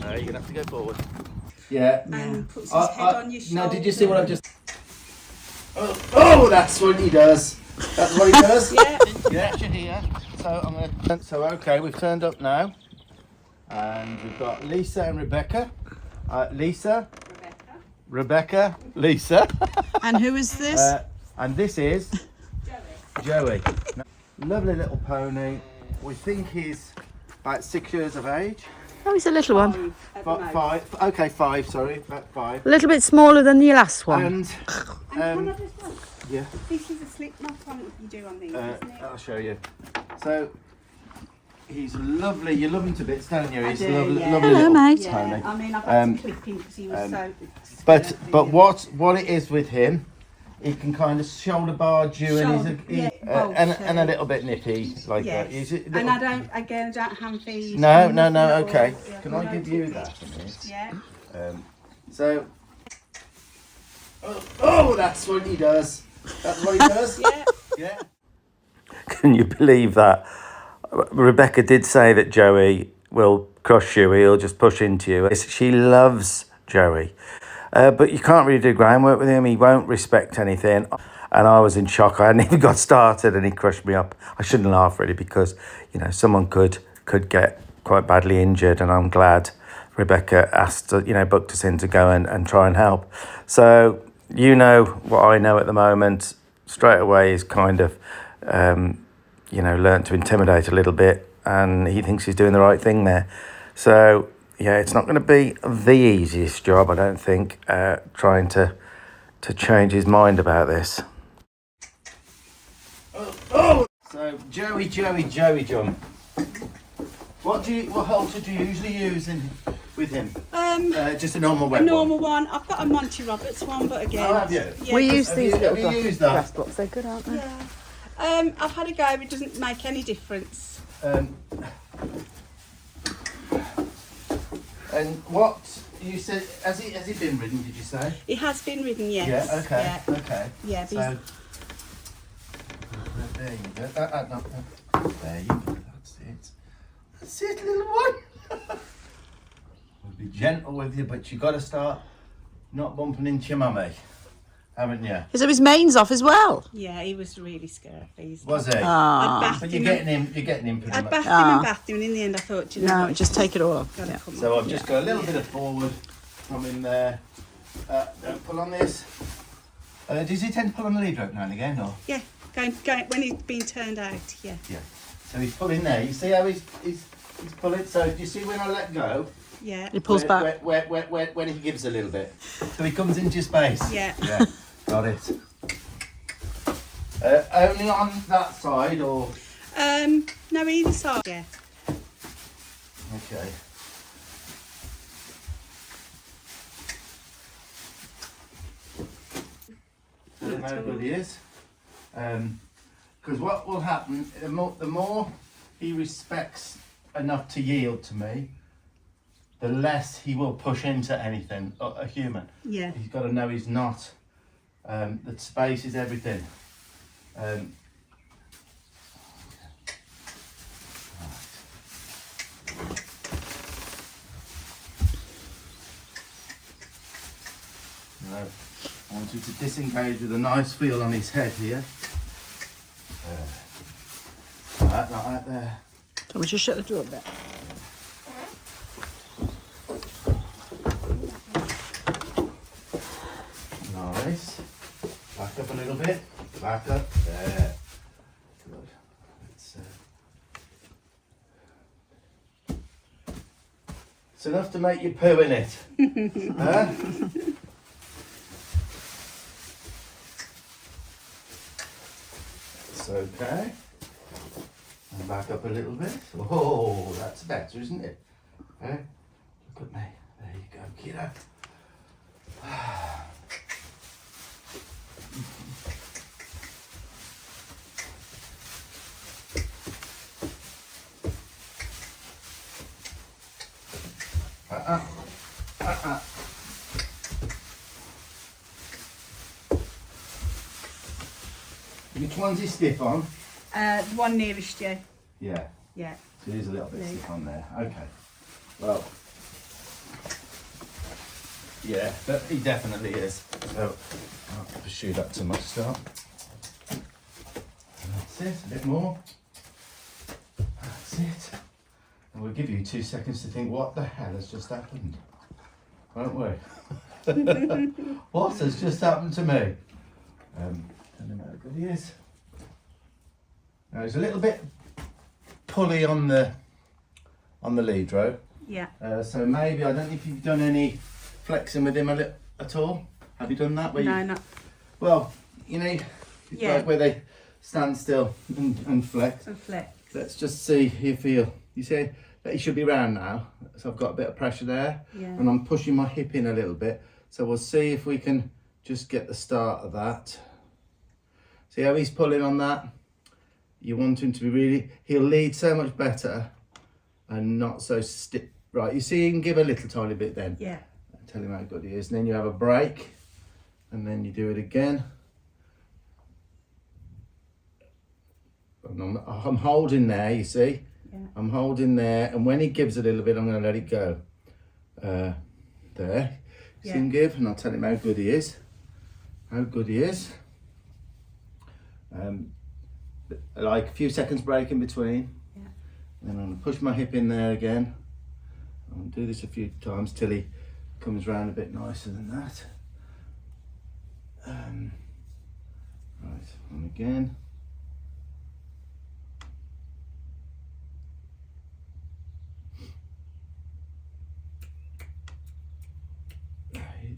No, you're gonna have to go forward. Yeah. And puts his head on your shoulder. No, did you see what I've just... Oh, that's what he does. That's what he does? Yeah. Yeah, you're here. So I'm gonna... So, okay, we've turned up now. And we've got Lisa and Rebecca. Rebecca, Lisa. And who is this? And this is... Joey. Lovely little pony. We think he's about 6 years of age. Oh, he's a little one. Five. Okay, 5. Sorry, about 5. A little bit smaller than your last one. And yeah, This is a slip knot on you do on these, isn't it? I'll show you. So he's lovely. You love him to bits, don't you? He's I do, lovely, yeah. lovely Hello, little mate. pony. Yeah, I mean, I've had to clip him because he was so... But what it is with him, he can kind of shoulder barge you, and he's and a little bit nippy like yes. that. He's a little, And I don't hand feed. No, okay. Can I give you that a minute? Yeah. So. Oh, that's what he does. That's what he does. Yeah. Yeah. Can you believe that? Rebecca did say that Joey will crush you. He'll just push into you. She loves Joey. But you can't really do groundwork with him. He won't respect anything. And I was in shock. I hadn't even got started and he crushed me up. I shouldn't laugh really because, someone could get quite badly injured, and I'm glad Rebecca booked us in to go and try and help. So, what I know at the moment, straight away is kind of, learnt to intimidate a little bit, and he thinks he's doing the right thing there. So, yeah, it's not going to be the easiest job, I don't think, trying to change his mind about this. Oh! So, Joey John. What halter do you usually use with him? Just a normal wet one. A normal one. I've got a Monty Roberts one, but again... Oh, have you? Yeah, we use these little grass blocks. They're good, aren't they? Yeah. I've had a go, but it doesn't make any difference. And what you said, has he been ridden, did you say? He has been ridden, yes. Yeah, okay, Yeah. okay. Yeah, So, there you go. There you go, that's it. That's it, little one. We'll be gentle with you, but you've got to start not bumping into your mummy, haven't you? So his mane's off as well. Yeah, he was really scared. Was he? Ah. But you're getting him pretty I much. bathed him and bathed him, and in the end I thought, No, just take it all off. Yeah. So I've just got a little bit of forward from in there. Don't pull on this. Does he tend to pull on the lead rope now and again, or? Yeah, going when he's been turned out, yeah. Yeah. So he's pulling there. You see how he's pulling? So do you see when I let go? Yeah. He pulls back. When he gives a little bit. So he comes into space. Yeah. Yeah. Got it. Only on that side, or? No, either side. Yeah. Okay. I don't know how good he is. Because what will happen, the more he respects enough to yield to me, the less he will push into anything, a human. Yeah. He's got to know he's not. That space is everything. I want you to disengage with a nice feel on his head here. Like that there. So we just shut the door a bit. Nice. Back up a little bit. Back up. There. Good. It's enough to make you poo in it. Huh? It's okay. And back up a little bit. Oh, that's better, isn't it? Okay. Look at me. There you go, kiddo. Which one's he stiff on? The one nearest you. Yeah. Yeah. So he's a little bit stiff on there. Okay. Well, Yeah, but he definitely is. So I'll not pursue that too much. Start. That's it. A bit more. That's it. And we'll give you 2 seconds to think what the hell has just happened, won't we? What has just happened to me? Tell him how good he is. Now he's a little bit pulley on the lead rope. Yeah. So maybe, I don't know if you've done any flexing with him at all. Have you done that? Where No, you, not. well, you know, Yeah. like where they stand still and flex. And flex. Let's just see how you feel. You see that he should be round now. So I've got a bit of pressure there. Yeah. And I'm pushing my hip in a little bit. So we'll see if we can just get the start of that. See how he's pulling on that? You want him to be really, he'll lead so much better and not so stiff. Right, you see, you can give a little tiny bit then. Yeah. Tell him how good he is. And then you have a break and then you do it again. And I'm holding there, you see? Yeah. I'm holding there, and when he gives a little bit, I'm going to let it go. There. See Yeah. him give, and I'll tell him how good he is. How good he is. Like a few seconds break in between. Yeah. And then I'm going to push my hip in there again. I'm going to do this a few times till he comes round a bit nicer than that. Right, and again.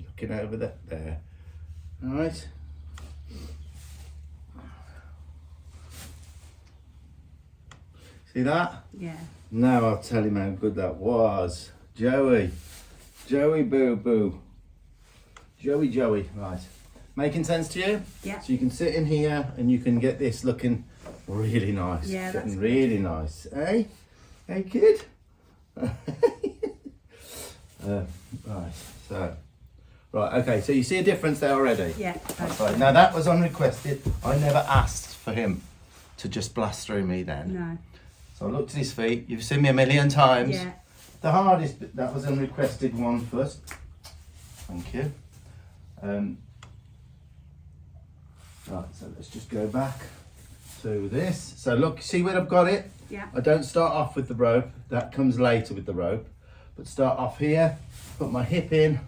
Looking over that there. All right. See that? Yeah. Now I'll tell him how good that was. Joey. Joey boo boo. Joey. Right. Making sense to you? Yeah. So you can sit in here and you can get this looking really nice. Yeah, that's Getting good. really nice. Eh? Hey kid? Right. So. Right, okay, so you see a difference there already? Yeah. That's right. Now that was unrequested. I never asked for him to just blast through me then. No. So I looked at his feet. You've seen me a million times. Yeah. The hardest bit, that was unrequested one first. Thank you. Right, so let's just go back to this. So look, see where I've got it? Yeah. I don't start off with the rope. That comes later with the rope. But start off here, put my hip in,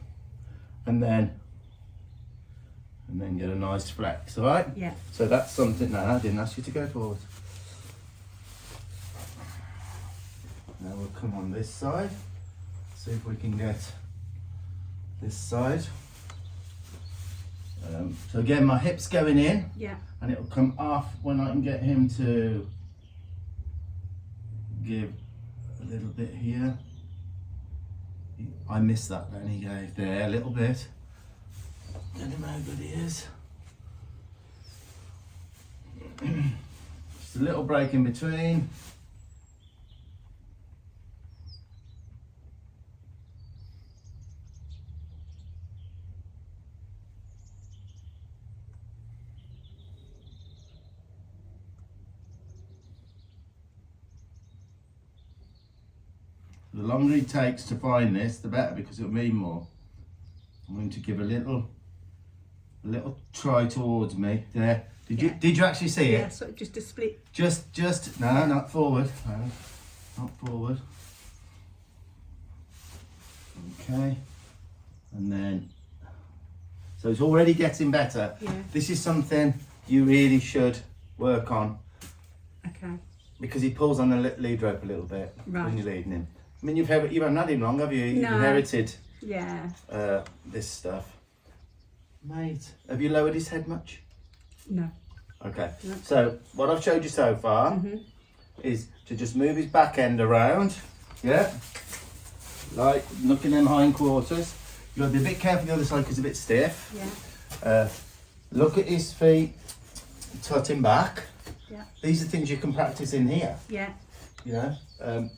and then get a nice flex, all right? Yeah. So that's something. No, I didn't ask you to go forward. Now we'll come on this side. See if we can get this side. So again, my hip's going in, Yeah. and it'll come off when I can get him to give a little bit here. I missed that then, he gave there a little bit. Tell him how good he is. Just a little break in between. The longer it takes to find this, the better, because it'll mean more. I'm going to give a little try towards me there. Did you actually see it? Yeah. So just a split. Just no, not forward. No, not forward. Okay, and then so it's already getting better. Yeah. This is something you really should work on, Okay. because he pulls on the lead rope a little bit Right. when you're leading him. I mean, you haven't had him long, have you? You've No. inherited Yeah. this stuff. Mate, have you lowered his head much? No. Okay, No. so what I've showed you so far Mhm. is to just move his back end around, yeah? Like looking them hindquarters. You've got to be a bit careful the other side because it's a bit stiff. Yeah. Look at his feet, tut him back. Yeah. These are things you can practice in here, Yeah. you know?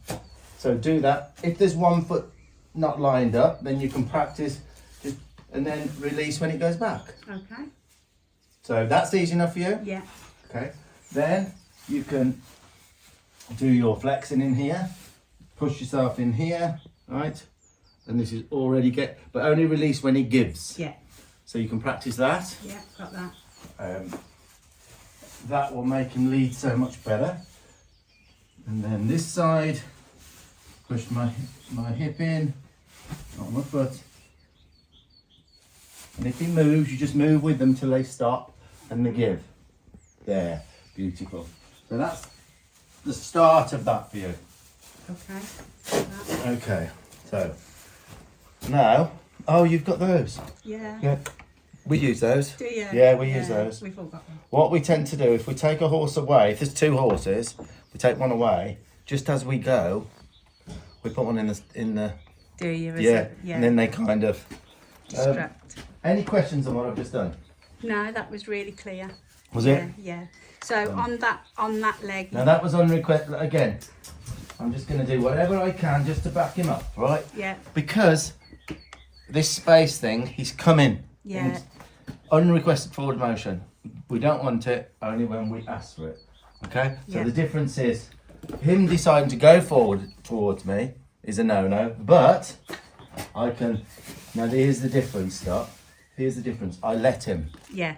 So do that. If there's one foot not lined up, then you can practice just, and then release when it goes back. Okay. So that's easy enough for you? Yeah. Okay. Then you can do your flexing in here. Push yourself in here, right? and this is already but only release when he gives. Yeah. So you can practice that. Yeah, got that. That will make him lead so much better. And then this side, push my hip in, not my foot. And if he moves, you just move with them till they stop and they give. There, beautiful. So that's the start of that for you. Okay. Okay, so now, oh, you've got those. Yeah. Yeah, we use those. Do you? Yeah, we use those. We've all got them. What we tend to do, if we take a horse away, if there's 2 horses, we take one away, just as we go, we put one in the Do you? yeah, and then they kind of... distract. Any questions on what I've just done? No, that was really clear. Was yeah, it? Yeah. So on that leg. Now that was on request, again, I'm just going to do whatever I can just to back him up, right? Yeah. Because this space thing, he's coming. Yeah. Unrequested forward motion. We don't want it only when we ask for it. Okay? So Yeah. the difference is him deciding to go forward towards me is a no-no, but I can, now here's the difference, stop. Here's the difference. I let him. Yeah.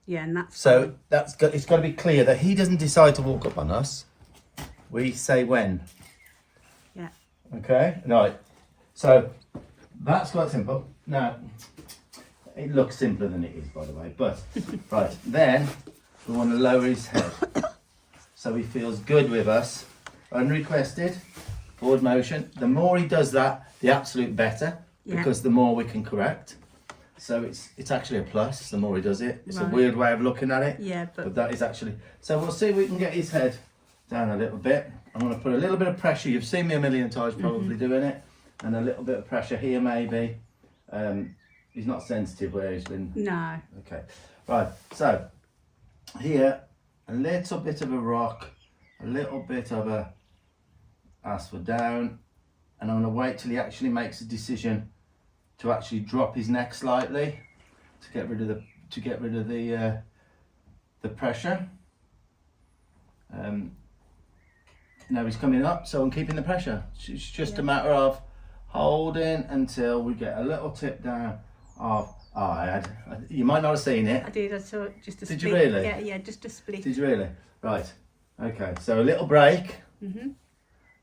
Yeah, and that's So it's got to be clear that he doesn't decide to walk up on us. We say when. Yeah. Okay? Right. So that's quite simple. Now, it looks simpler than it is, by the way. But, right, then we want to lower his head. So he feels good with us. Unrequested, forward motion. The more he does that, the absolute better. Yeah. Because the more we can correct. So it's actually a plus, the more he does it. It's Right. a weird way of looking at it. Yeah, but But that is actually... So we'll see if we can get his head down a little bit. I'm going to put a little bit of pressure. You've seen me a million times probably doing it. And a little bit of pressure here maybe. He's not sensitive where he's been... no. Okay. Right, so here, a little bit of a rock, a little bit of a ask for down. And I'm going to wait till he actually makes a decision to actually drop his neck slightly to get rid of the pressure. Now he's coming up, so I'm keeping the pressure. It's just a matter of holding until we get a little tip down of. You might not have seen it. I did. I saw just a Did split. you really? Yeah, yeah, just a split. Did you really? Right. Okay. So a little break, Mhm.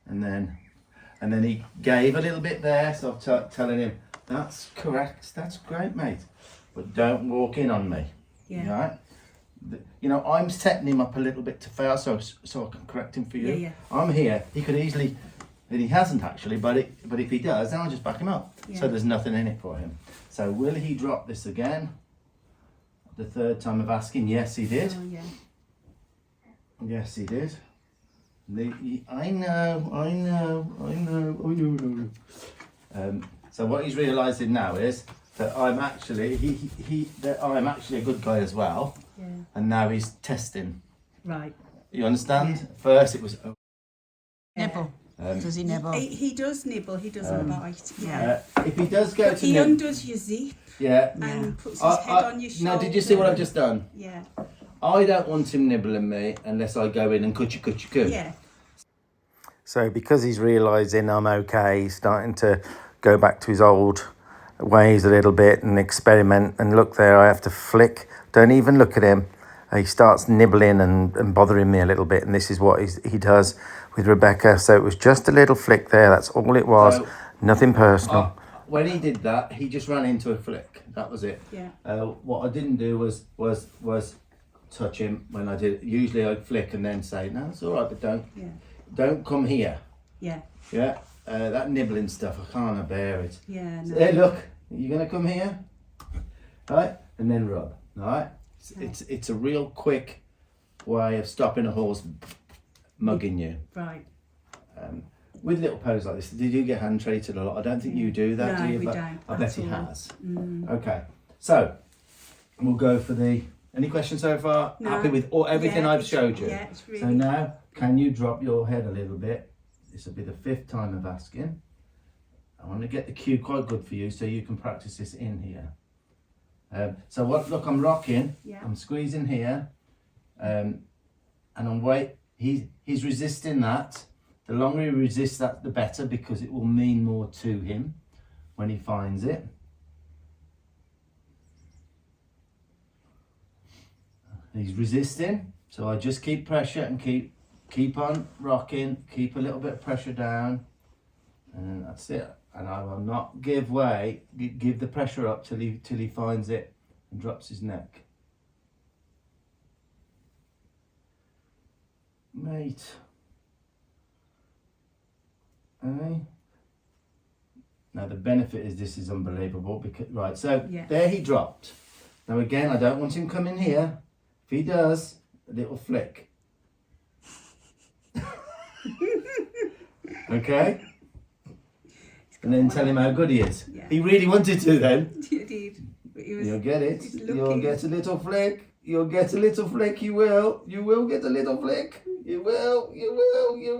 and then he gave a little bit there. So I'm telling him, that's correct. That's great, mate. But don't walk in on me. Yeah. Right? You know, I'm setting him up a little bit to fail, so I can correct him for you. Yeah, yeah. I'm here. He could easily, and he hasn't actually, but if he does, then I'll just back him up. Yeah. So there's nothing in it for him. So will he drop this again? The third time of asking, yes, he did. Oh, yeah. Yes, he did. I know. So what he's realising now is that I'm actually that I'm actually a good guy as well, Yeah. and now he's testing. Right. You understand? First it was Nibble. Does he nibble? He does nibble. He doesn't bite. Yeah. if he does go to He nib- undoes your zip yeah. and puts his head on your shoulder. Now, did you see what I've just done? Yeah. I don't want him nibbling me unless I go in and cut you. Yeah. So because he's realising I'm okay, he's starting to go back to his old ways a little bit and experiment. And look there, I have to flick. Don't even look at him. He starts nibbling and bothering me a little bit. And this is what he does with Rebecca. So it was just a little flick there. That's all it was. So- Nothing personal. When he did that, he just ran into a flick. That was it. Yeah. What I didn't do was touch him when I did. Usually I'd flick and then say, no, it's all right, but don't come here. Yeah. Yeah. That nibbling stuff, I can't bear it. Yeah. No. Hey, look, you gonna come here? Right, and then rub. All right. It's a real quick way of stopping a horse mugging you. Right. With little ponies like this, did you get hand treated a lot? I don't think you do that, No, do you? we But don't I bet at he all. has. Mm. Okay, so we'll go for the. Any questions so far? No. Happy with everything Yeah, I've it's- showed you? Yeah, it's really. So now, can you drop your head a little bit? This will be the 5th time of asking. I want to get the cue quite good for you so you can practice this in here. So what? Look, I'm rocking. Yeah. I'm squeezing here, and I'm wait. He's resisting that, The longer he resists that, the better, because it will mean more to him when he finds it. He's resisting, so I just keep pressure and keep on rocking, keep a little bit of pressure down, and that's it. And I will not give way, give the pressure up till he finds it and drops his neck. Mate. Okay. Now the benefit is this is unbelievable, because right, so there he dropped. Now again, I don't want him coming here. If he does, a little flick. Okay? And then tell him how good he is. Yeah. He really wanted to then. You did. But he was, You'll get it. he's You'll looking. get a little flick. You'll get a little flick. You will. You will get a little flick. You will. You will. You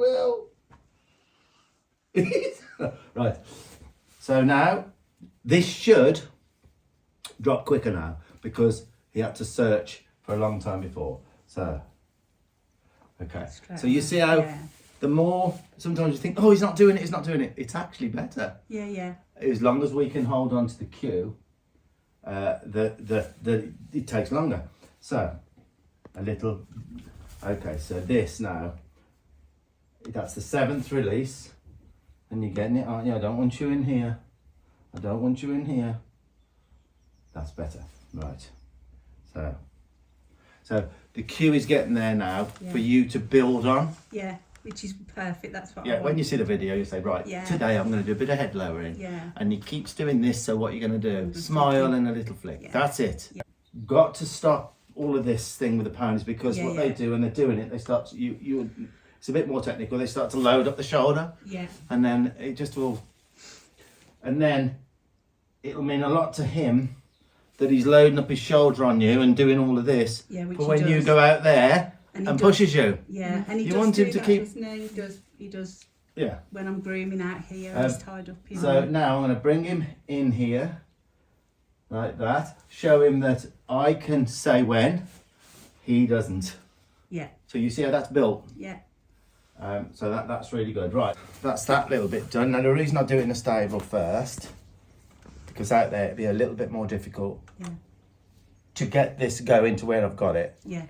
will. Right. So now, this should drop quicker now, because he had to search for a long time before. So, okay. So you see how the more, sometimes you think, oh, he's not doing it, he's not doing it. It's actually better. Yeah, yeah. As long as we can hold on to the cue, it takes longer. So, a little, okay, so this now, that's the 7th release, and you're getting it, aren't you? I don't want you in here. I don't want you in here. That's better, right. So the cue is getting there now for you to build on. Yeah, which is perfect, that's what I Yeah, want. when you see the video, you say, right, today I'm going to do a bit of head lowering. Yeah. And he keeps doing this, so what you're going to do, smile and a little flick. Yeah. That's it. Yeah. Got to stop all of this thing with the ponies, because what they do when they're doing it, they start to, it's a bit more technical, they start to load up the shoulder. Yeah. And then it just will, and then it'll mean a lot to him that he's loading up his shoulder on you and doing all of this. Yeah, which but he when you does. go out there And and he does. pushes you. Yeah, and he You does want him do to that, keep- doesn't he? He does Yeah. when I'm grooming out here, he's tied up in So now I'm going to bring him in here, like that. Show him that I can say when, he doesn't. Yeah, So you see how that's built? yeah. So that's really good. Right, that's that little bit done. Now the reason I do it in the stable first, because out there it'd be a little bit more difficult to get this going to where I've got it. Yeah.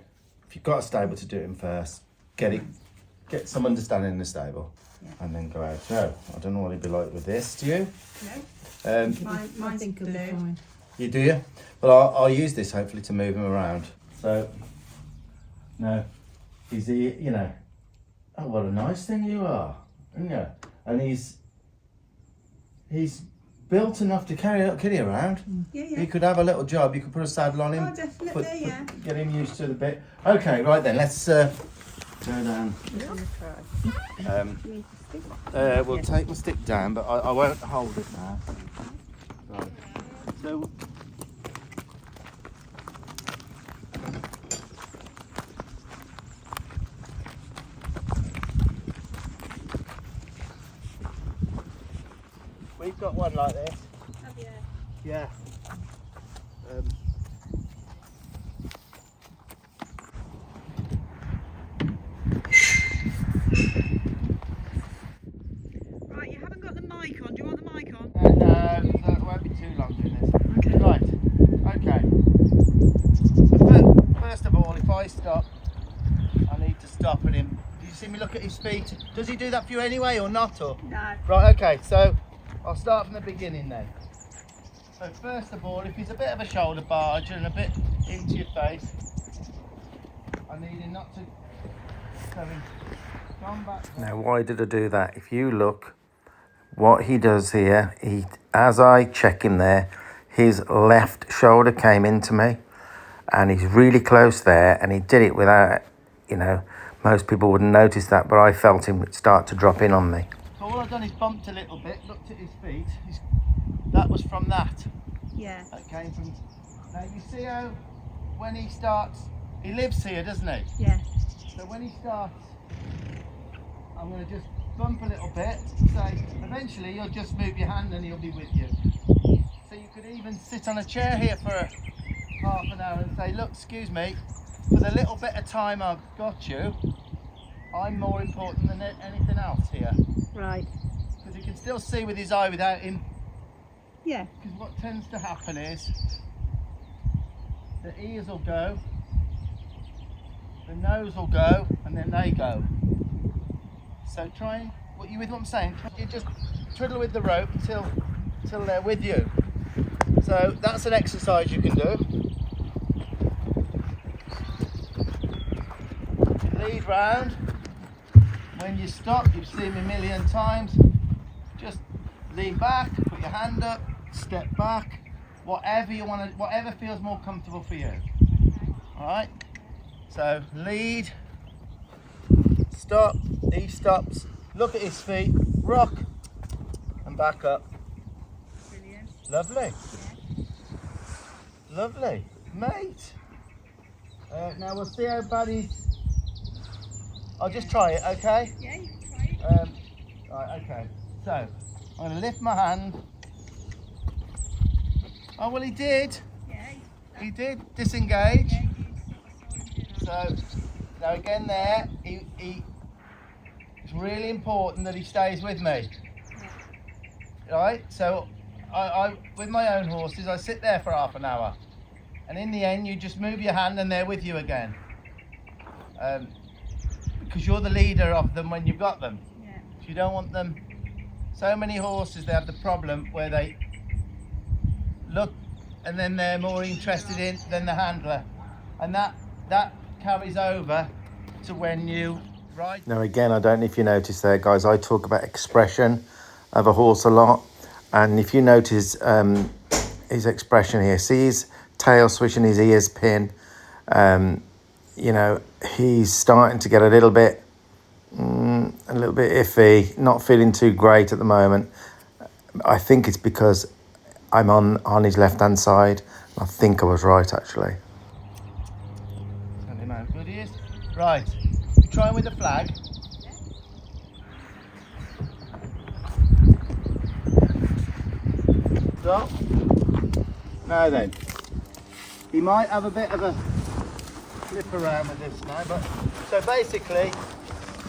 If you've got a stable, to do it in first, get some understanding in the stable, and then go out. So I don't know what it'd be like with this. Do you? No. Um, Mine's blue. You do you? Well, I'll use this hopefully to move him around. So, no, he's oh, what a nice thing you are, isn't you? And he's built enough to carry a kitty around. Yeah, yeah. He could have a little job. You could put a saddle on him. Oh, definitely, yeah. Get him used to the bit. Okay, right then, let's go down. We'll take my stick down, but I won't hold it now. Right. So. We've got one like this. Have you? Yeah. Right, you haven't got the mic on. Do you want the mic on? No, it won't be too long doing this. Okay. Right, okay. So first of all, if I stop, I need to stop at him. Do you see me look at his feet? Does he do that for you anyway or not? Or? No. Right, okay, so I'll start from the beginning then. So first of all, if he's a bit of a shoulder barge and a bit into your face, I need him not to have him gone back. Now, why did I do that? If you look, what he does here, as I check him there, his left shoulder came into me, and he's really close there, and he did it without, most people wouldn't notice that, but I felt him start to drop in on me. So all I've done is bumped a little bit, looked at his feet. That was from that. Yeah. That came from. Now you see how when he starts, he lives here, doesn't he? Yeah. So when he starts, I'm going to just bump a little bit. Say, eventually you'll just move your hand and he'll be with you. So you could even sit on a chair here for half an hour and say, look, excuse me, for the little bit of time I've got you, I'm more important than anything else here. Right. Because he can still see with his eye without him. Yeah. Because what tends to happen is the ears will go, the nose will go, and then they go. So try and, what you with what I'm saying? You just twiddle with the rope until they're with you. So that's an exercise you can do. Lead round. When you stop, you've seen me a million times. Just lean back, put your hand up, step back. Whatever you want to, whatever feels more comfortable for you. All right. So lead, stop. He stops. Look at his feet. Rock, and back up. Brilliant. Lovely. Lovely, mate. Now we'll see how bad he's. I'll just try it, okay? Yeah, you can try it. Right, okay. So I'm going to lift my hand. Oh well, he did. Yeah. He did disengage. Yeah, you saw him do that. So now again, there. It's really important that he stays with me. Right. So I with my own horses, I sit there for half an hour, and in the end, you just move your hand and they're with you again. Because you're the leader of them when you've got them. Yeah. So you don't want them. So many horses, they have the problem where they look and then they're more interested in than the handler, and that carries over to when you ride. Now again, I don't know if you noticed there, guys, I talk about expression of a horse a lot, and if you notice his expression here, see his tail swishing, his ears pin, you know, he's starting to get a little bit iffy, not feeling too great at the moment. I think it's because I'm on his left hand side. I think I was right, actually. Send him out. Good he is. Right, try him with the flag. Stop. Now then, he might have a bit of a flip around with this now, but so basically,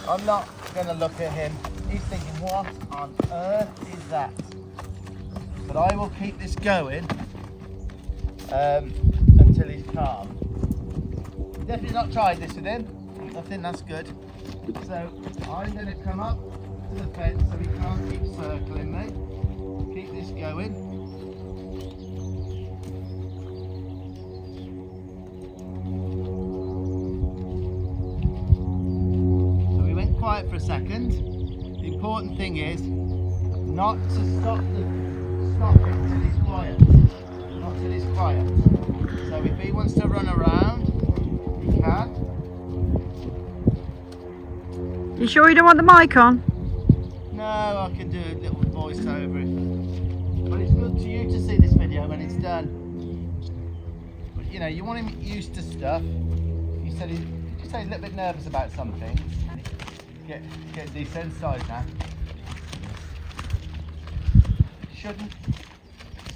I'm not going to look at him. He's thinking, what on earth is that? But I will keep this going until he's calm. Definitely not tried this with him. I think that's good. So I'm going to come up to the fence so he can't keep circling me. Keep this going. So we went quiet for a second. The important thing is not to stop it till he's quiet. Not till he's quiet. So if he wants to run around, he can. You sure you don't want the mic on? No, I can do a little voice over it. But it's good for you to see this video when it's done. But you know, you want him used to stuff. You said did you say he's a little bit nervous about something? Get desensitized now.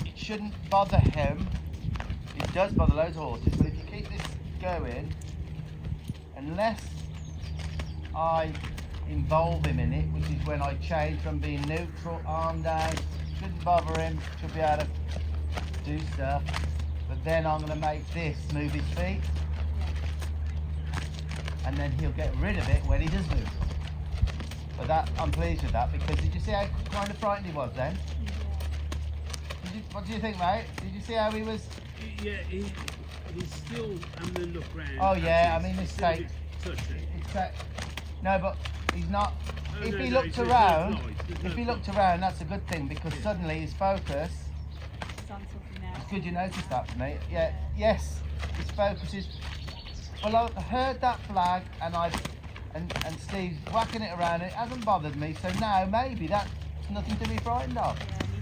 It shouldn't bother him. It does bother loads of horses, but if you keep this going, unless I involve him in it, which is when I change from being neutral, arm down, shouldn't bother him, should be able to do stuff. But then I'm going to make this move his feet, and then he'll get rid of it when he does move. But that, I'm pleased with that, because did you see how kind of frightened he was then? What do you think, mate? Did you see how he was? Yeah, he's still having a look round. Oh yeah, I mean this Still a state. bit touchy. No, but he's not. Oh, If no, he no, looked there's no around, noise, there's no if he noise. looked around, that's a good thing, because suddenly his focus. It's on something else. It's good you noticed that, mate. Yeah. Yes, his focus is. Well, I heard that flag, and Steve's whacking it around. It hasn't bothered me, so now maybe that's nothing to be frightened of.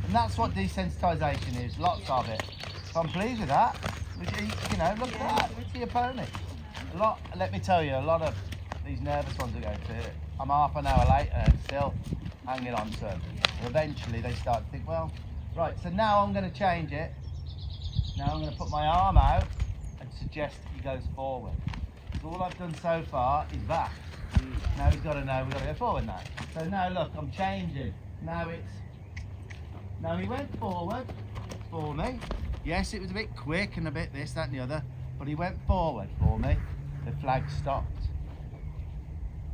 And that's what desensitization is. Lots of it. So I'm pleased with that. You know, look at that. Look at your pony. Let me tell you, a lot of these nervous ones are going to. I'm half an hour later and still hanging on to them. And eventually they start to think, well, right, so now I'm going to change it. Now I'm going to put my arm out and suggest he goes forward. So all I've done so far is that. Now he's got to know we've got to go forward now. So now look, I'm changing. Now he went forward for me. Yes, it was a bit quick and a bit this, that and the other, but he went forward for me. The flag stopped.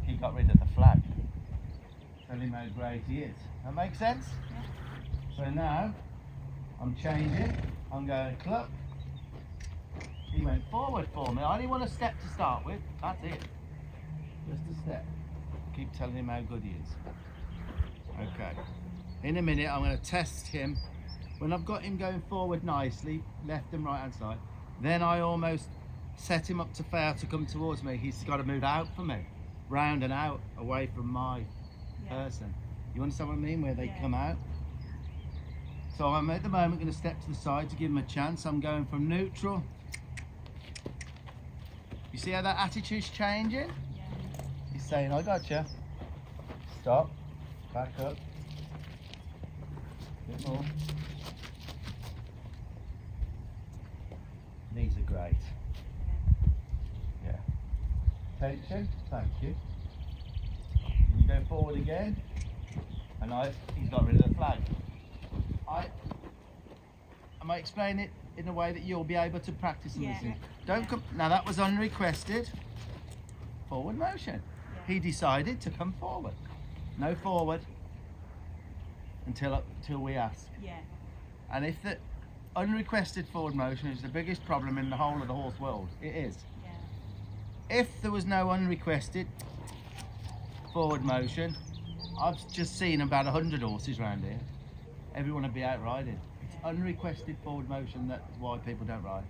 He got rid of the flag. Tell him how great he is. That makes sense? Yeah. So now I'm changing. I'm going cluck. He went forward for me. I only want a step to start with. That's it. Just a step. Keep telling him how good he is. Okay. In a minute, I'm going to test him. When I've got him going forward nicely, left and right hand side, then I almost set him up to fail to come towards me. He's got to move out for me, round and out, away from my person. You understand what I mean? Where they come out. So I'm at the moment going to step to the side to give him a chance. I'm going from neutral. You see how that attitude's changing? Yeah. He's saying, I got you. Stop. Back up. A bit more. These are great. Yeah. Tension. Thank you. You go forward again. And he's got rid of the flag. Am I explaining it in a way that you'll be able to practice and listen? Don't come. Now that was unrequested. Forward motion. He decided to come forward. No forward until we ask. Yeah. And if the unrequested forward motion is the biggest problem in the whole of the horse world, it is. Yeah. If there was no unrequested forward motion, I've just seen about 100 horses around here. Everyone would be out riding. It's unrequested forward motion that's why people don't ride.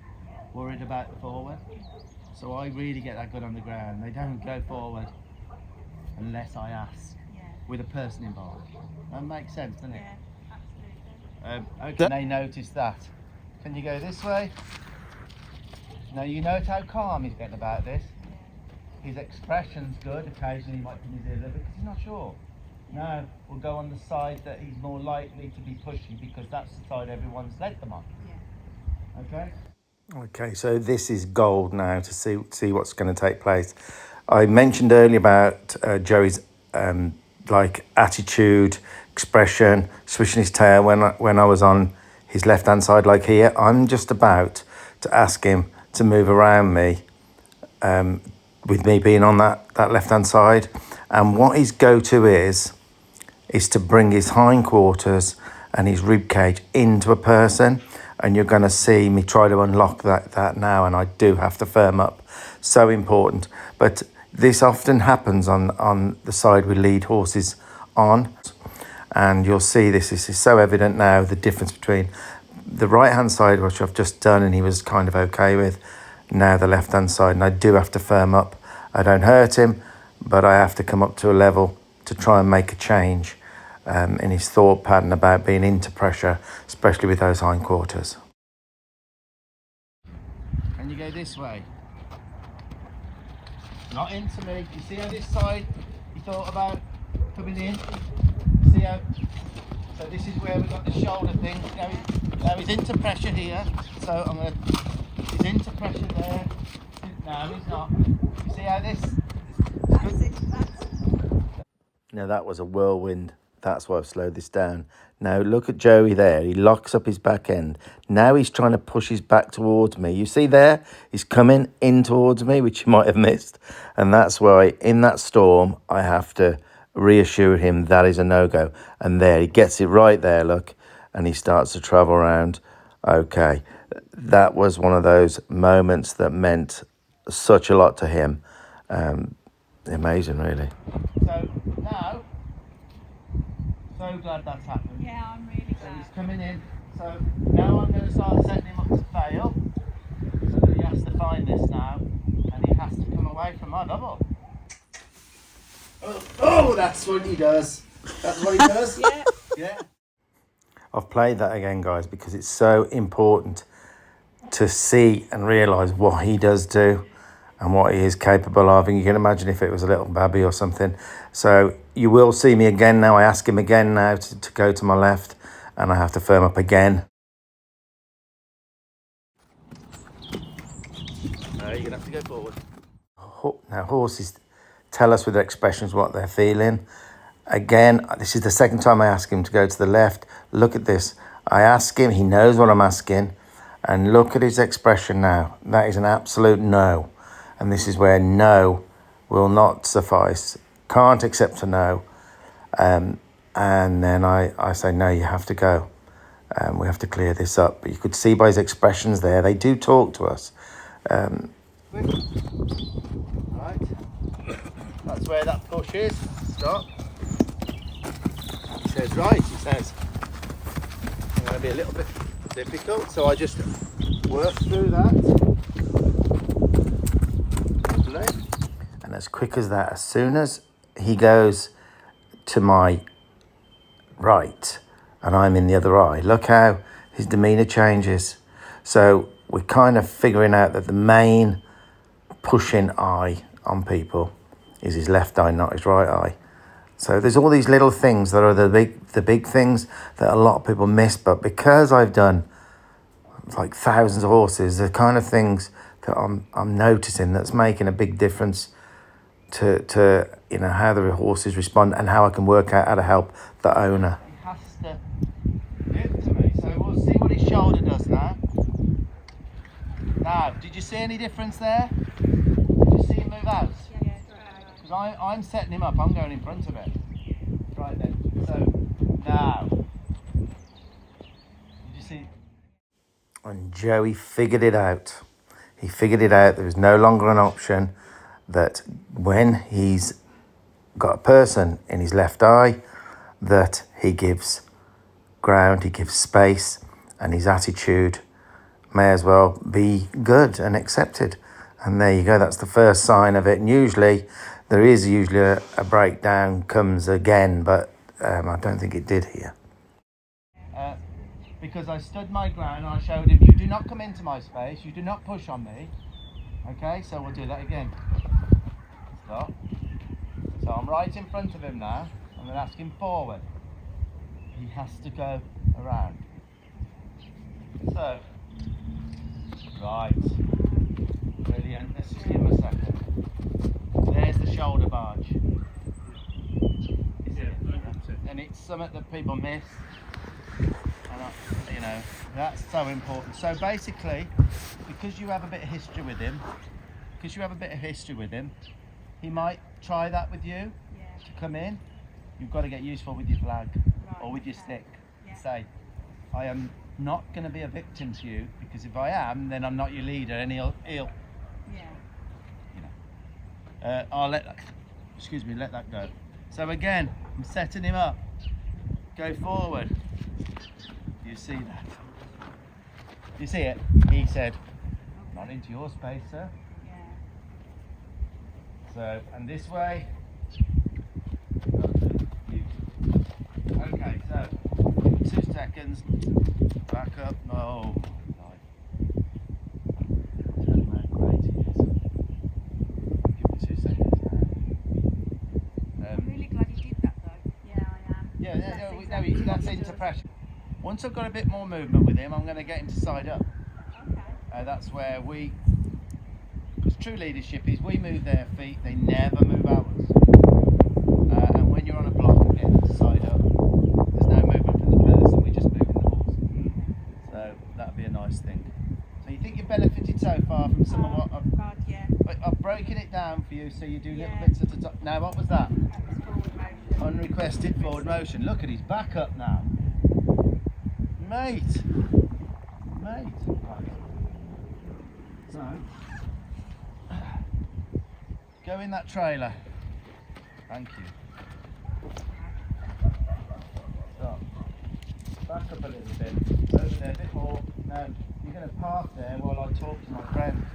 Worried about the forward. So I really get that good on the ground. They don't go forward unless I ask, with a person involved. That makes sense, doesn't it? Yeah, absolutely. Okay, they notice that. Can you go this way? Now you note how calm he's getting about this. His expression's good. Occasionally he might put his ear a little bit because he's not sure. Now we'll go on the side that he's more likely to be pushy because that's the side everyone's led them on. Yeah. Okay? Okay, so this is gold now to see what's going to take place. I mentioned earlier about Joey's like attitude, expression, swishing his tail when I was on his left hand side like here. I'm just about to ask him to move around me with me being on that left hand side, and what his go-to is to bring his hindquarters and his rib cage into a person, and you're going to see me try to unlock that now, and I do have to firm up. So important. But this often happens on the side we lead horses on, and you'll see this is so evident now, the difference between the right hand side, which I've just done and he was kind of okay with, now the left hand side, and I do have to firm up. I don't hurt him, but I have to come up to a level to try and make a change in his thought pattern about being into pressure, especially with those hindquarters. Can you go this way? Not into me. You see how this side you thought about coming in? See how? So this is where we got the shoulder thing. Now he's into pressure here. So I'm gonna. He's into pressure there. No, he's not. You see how this? Now that was a whirlwind. That's why I've slowed this down. Now look at Joey there. He locks up his back end. Now he's trying to push his back towards me. You see there? He's coming in towards me, which you might have missed. And that's why in that storm, I have to reassure him that is a no-go. And there, he gets it right there, look. And he starts to travel around. Okay. That was one of those moments that meant such a lot to him. Amazing, really. So now, so glad that's happened. Yeah, I'm really So glad. he's coming in. So now I'm going to start setting him up to fail. So that he has to find this now, and he has to come away from my double. Oh, that's what he does. That's what he does. Yeah. Yeah. I've played that again, guys, because it's so important to see and realise what he does do and what he is capable of. And you can imagine if it was a little babby or something. So you will see me again now. I ask him again now to go to my left, and I have to firm up again. You're going to have to go forward. Now horses tell us with their expressions what they're feeling. Again, this is the second time I ask him to go to the left. Look at this. I ask him, he knows what I'm asking. And look at his expression now. That is an absolute no. And this is where no will not suffice. Can't accept a no. And then I say, no, you have to go. We have to clear this up. But you could see by his expressions there, they do talk to us. Right. That's where that push is. Stop. He says, right, he says, it's going to be a little bit difficult, so I just work through that. Lovely. And as quick as that, as soon as he goes to my right and I'm in the other eye, look how his demeanour changes. So we're kind of figuring out that the main pushing eye on people is his left eye, not his right eye. So there's all these little things that are the big things that a lot of people miss. But because I've done like thousands of horses, the kind of things that I'm noticing that's making a big difference to you know how the horses respond and how I can work out how to help the owner. He has to hip to me, so we'll see what his shoulder does now. Now, did you see any difference there? Did you see him move out? Because I'm setting him up, I'm going in front of it. Right then, so now, did you see? And Joey figured it out. He figured it out. There was no longer an option that when he's got a person in his left eye, that he gives ground, he gives space, and his attitude may as well be good and accepted. And there you go, that's the first sign of it. And usually, there is usually a breakdown comes again, but I don't think it did here. Because I stood my ground and I showed him, you do not come into my space, you do not push on me. Okay, so we'll do that again. Stop. So I'm right in front of him now. I'm going to ask him forward. He has to go around. So, right. Brilliant. Let's just give him a second. There's the shoulder barge. And it's something that people miss. And you know, that's so important. So basically, because you have a bit of history with him, he might try that with you to come in. You've got to get useful with your flag or with your stick. Say, I am not going to be a victim to you, because if I am, then I'm not your leader, and he'll you know, I'll let that go. So again, I'm setting him up. Go forward. You see that? You see it? He said, not into your space, sir. So, and this way. Okay, so 2 seconds. Back up. No. Tell him how great he is. Give him 2 seconds now. I'm really glad you did that though. Yeah, I am. Yeah, that's into pressure. Once I've got a bit more movement with him, I'm going to get him to side up. Okay. That's where because true leadership is we move their feet, they never move ours. And when you're on a block and getting them to side up, there's no movement from the person, we're just moving the horse. So that'd be a nice thing. So you think you've benefited so far from some of what I've broken it down for you, so you do little bits at the top. Now what was that? Forward motion. Unrequested forward motion. Look at his back up now. Mate. Right. So, go in that trailer. Thank you. So, back up a little bit. Over there a bit more. Now, you're going to park there while I talk to my friend.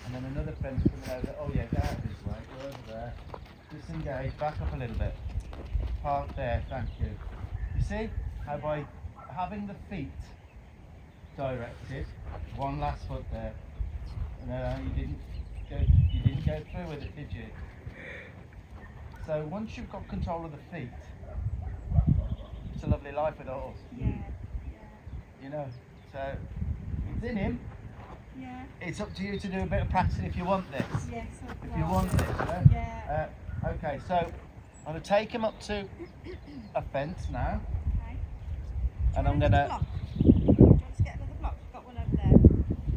And then another friend's coming over. Oh yeah, get out this way. Go over there. Disengage. Back up a little bit. Park there. Thank you. You see how by having the feet directed, one last foot there. No, you didn't go through with it, did you? So once you've got control of the feet, it's a lovely life with a horse. Yeah. You know, so it's in him. Yeah. It's up to you to do a bit of practicing if you want this. Yes. If you want this, Yeah. Okay, so I'm going to take him up to a fence now. Okay. And I'm going to... Let's get another block. We've got one over there.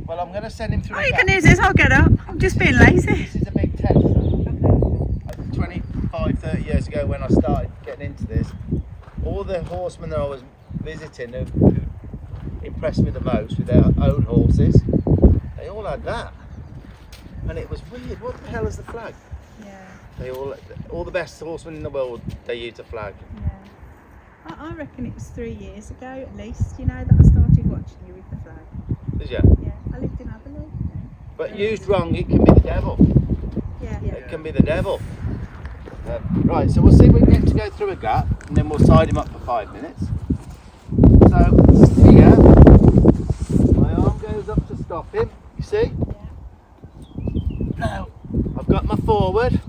Well, I'm going to send him through Oh, a you gap. can use this. I'll get up. I'm just being lazy. This is a big test. Okay. 25, 30 years ago when I started getting into this, all the horsemen that I was visiting who impressed me the most with their own horses, they all had that. And it was weird. What the hell is the flag? Yeah. They all the best horsemen in the world, they use a flag. Yeah. I reckon it was 3 years ago at least, you know, that I started watching you with the flag. Did you? Yeah. I lived in Aberley. But used wrong, it can be the devil. Yeah. It can be the devil. Right, so we'll see if we can get to go through a gap, and then we'll side him up for 5 minutes. So, here, my arm goes up to stop him, you see? Now, I've got my forward,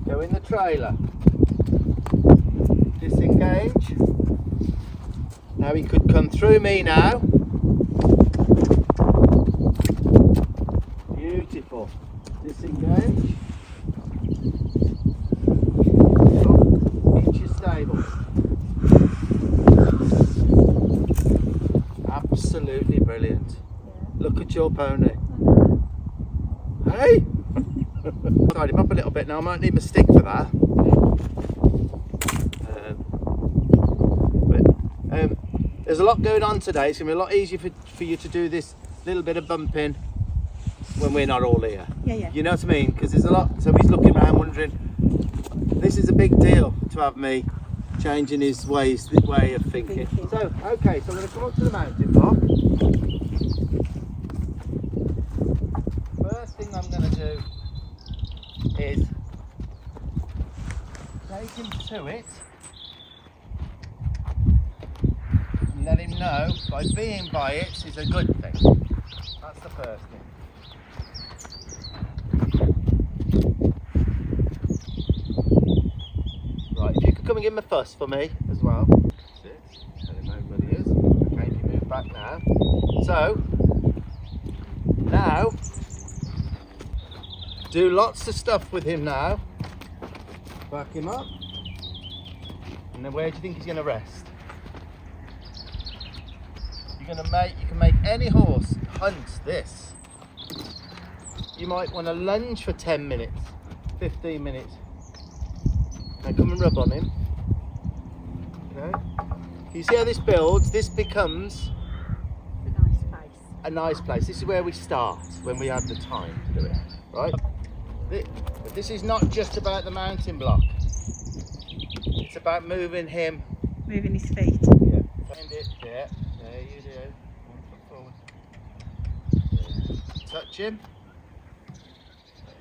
go in the trailer, disengage. Now he could come through me now. Beautiful. Disengage. Into your stable. Absolutely brilliant. Look at your pony. Hey! Tied him up a little bit now. I might need my stick for that. There's a lot going on today. It's going to be a lot easier for you to do this little bit of bumping when we're not all here. Yeah. You know what I mean? Because there's a lot. So he's looking around wondering, this is a big deal to have me changing his way of thinking. So, okay, so I'm going to come up to the mountain block. First thing I'm going to do is take him to it and let him know by being by it is a good thing. That's the first thing. Right, if you could come and give him a fuss for me as well. That's it. Tell him how good he is. Okay, if you move back now. So, now, do lots of stuff with him now. Back him up. And then where do you think he's going to rest? You can make any horse hunt this. You might want to lunge for 10 minutes, 15 minutes. Now come and rub on him. Okay. You see how this builds? This becomes a nice place. This is where we start when we have the time to do it, right? But this is not just about the mountain block. It's about moving him. Moving his feet. Yeah. Find it. Yeah. There you do. 1 foot forward. Touch him.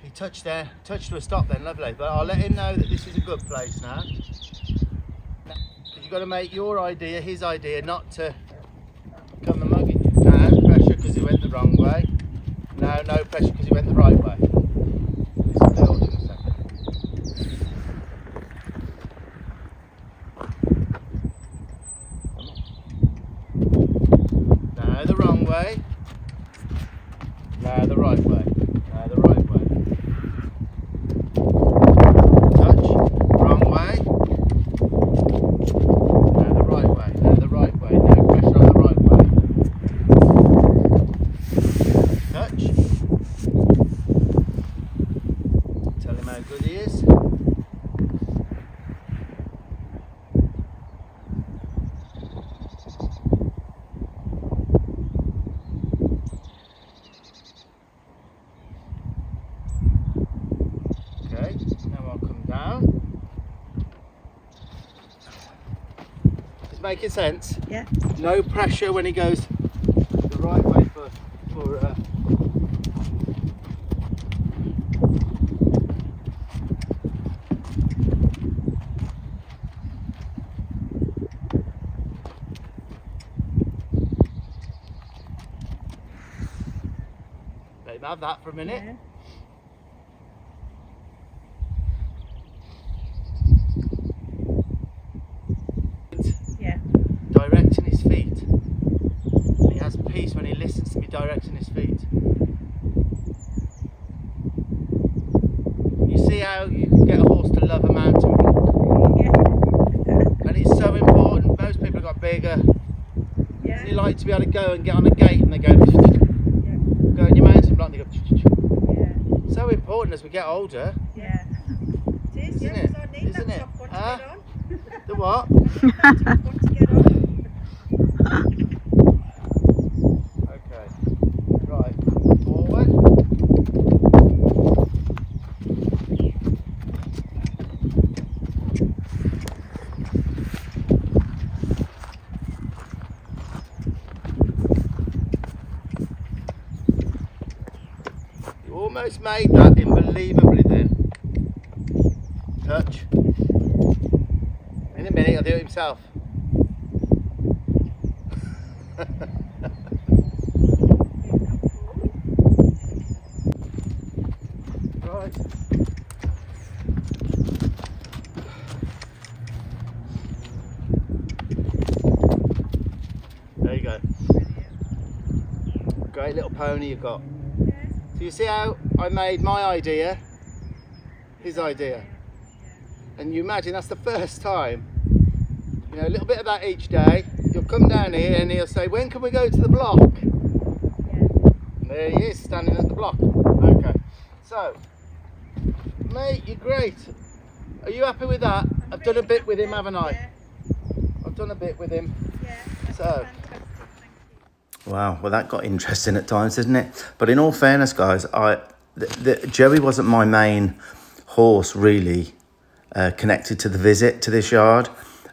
He touched there. Touched to a stop then, lovely. But I'll let him know that this is a good place now. Because you've got to make your idea his idea, not to come and mug it. No pressure because he went the wrong way. No pressure because he went the right way. This will build in a second. Now the wrong way. Now the right way. Now the right way. Touch. Wrong way. Now the right way. Now the right way. Now pressure on the right way. Touch. Tell him how good he is. Okay, now I'll come down. It's making sense? Yeah. No pressure when he goes the right way for let him have that for a minute. Yeah. Directing his feet. He has peace when he listens to me directing his feet. You see how you can get a horse to love a mountain block, Yeah. and it's so important. Most people have got bigger. Yeah. They like to be able to go and get on a gate and they go, Yeah. go in your mountain block and they go. Yeah. So important as we get older, Yeah. It is, Isn't yeah, it? 'cause I need Isn't that it? top one to Huh? get on. the what? That top one to get on. Okay, right, forward. You almost made that unbelievably then. Touch. In a minute, I'll do it himself. Right. There you go. Great little pony you've got. So you see how I made my idea his idea? And you imagine that's the first time. You know, a little bit of that each day. You'll come down here and he'll say, when can we go to the block? And there he is, standing at the block. Okay. So, mate, you're great. Are you happy with that? I've done a bit with him, haven't I? I've done a bit with him. Yeah. So. Wow, well that got interesting at times, didn't it? But in all fairness, guys, Joey wasn't my main horse really connected to the visit to this yard.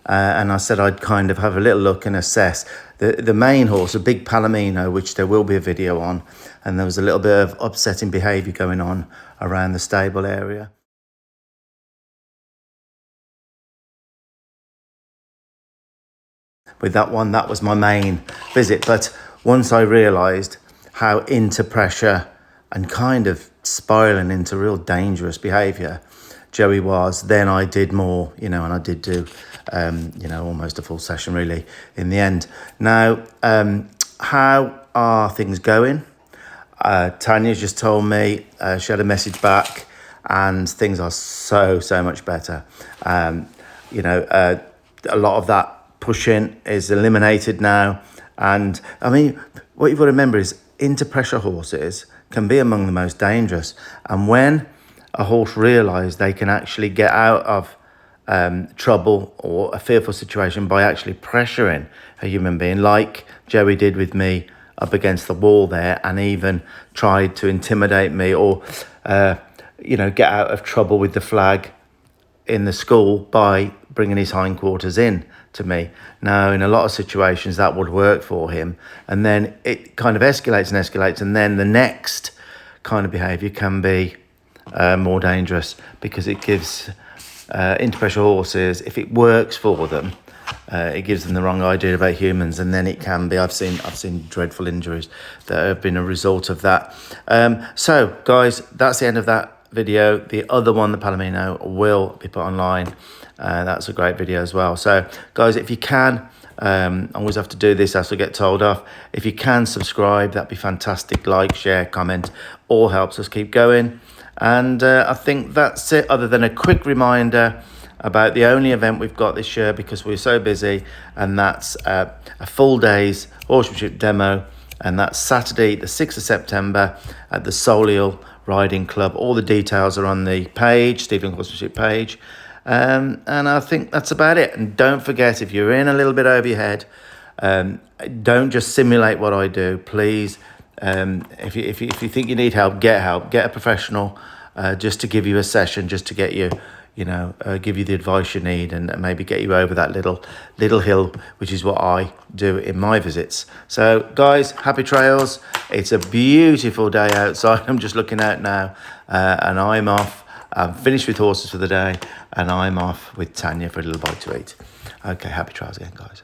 And I said I'd kind of have a little look and assess. The main horse, a big Palomino, which there will be a video on, and there was a little bit of upsetting behaviour going on around the stable area. With that one, that was my main visit. But once I realised how into pressure and kind of spiralling into real dangerous behaviour Joey was, then I did more, you know, and I did do, you know, almost a full session really in the end. Now, how are things going? Tanya's just told me, she had a message back and things are so much better. You know, a lot of that pushing is eliminated now. And I mean, what you've got to remember is into pressure horses can be among the most dangerous. And when a horse realises they can actually get out of trouble or a fearful situation by actually pressuring a human being, like Joey did with me up against the wall there, and even tried to intimidate me or, you know, get out of trouble with the flag in the school by bringing his hindquarters in to me. Now, in a lot of situations that would work for him, and then it kind of escalates, and then the next kind of behaviour can be more dangerous, because it gives into pressure horses, if it works for them, it gives them the wrong idea about humans, and then it can be. I've seen dreadful injuries that have been a result of that. So, guys, that's the end of that video. The other one, the Palomino, will be put online. That's a great video as well. So, guys, if you can, I always have to do this as I get told off. If you can subscribe, that'd be fantastic. Like, share, comment, all helps us keep going. And I think that's it, other than a quick reminder about the only event we've got this year because we're so busy, and that's a full day's horsemanship demo, and that's Saturday the 6th of September at the Solihull Riding Club. All the details are on the page, Stephen Horsemanship page, and I think that's about it. And don't forget, if you're in a little bit over your head, don't just simulate what I do, please. If you think you need help, get a professional, just to give you a session, just to get you, give you the advice you need, and maybe get you over that little hill, which is what I do in my visits. So, guys, happy trails. It's a beautiful day outside. I'm just looking out now, and I'm off. I'm finished with horses for the day, and I'm off with Tanya for a little bite to eat. Okay, happy trails again, guys.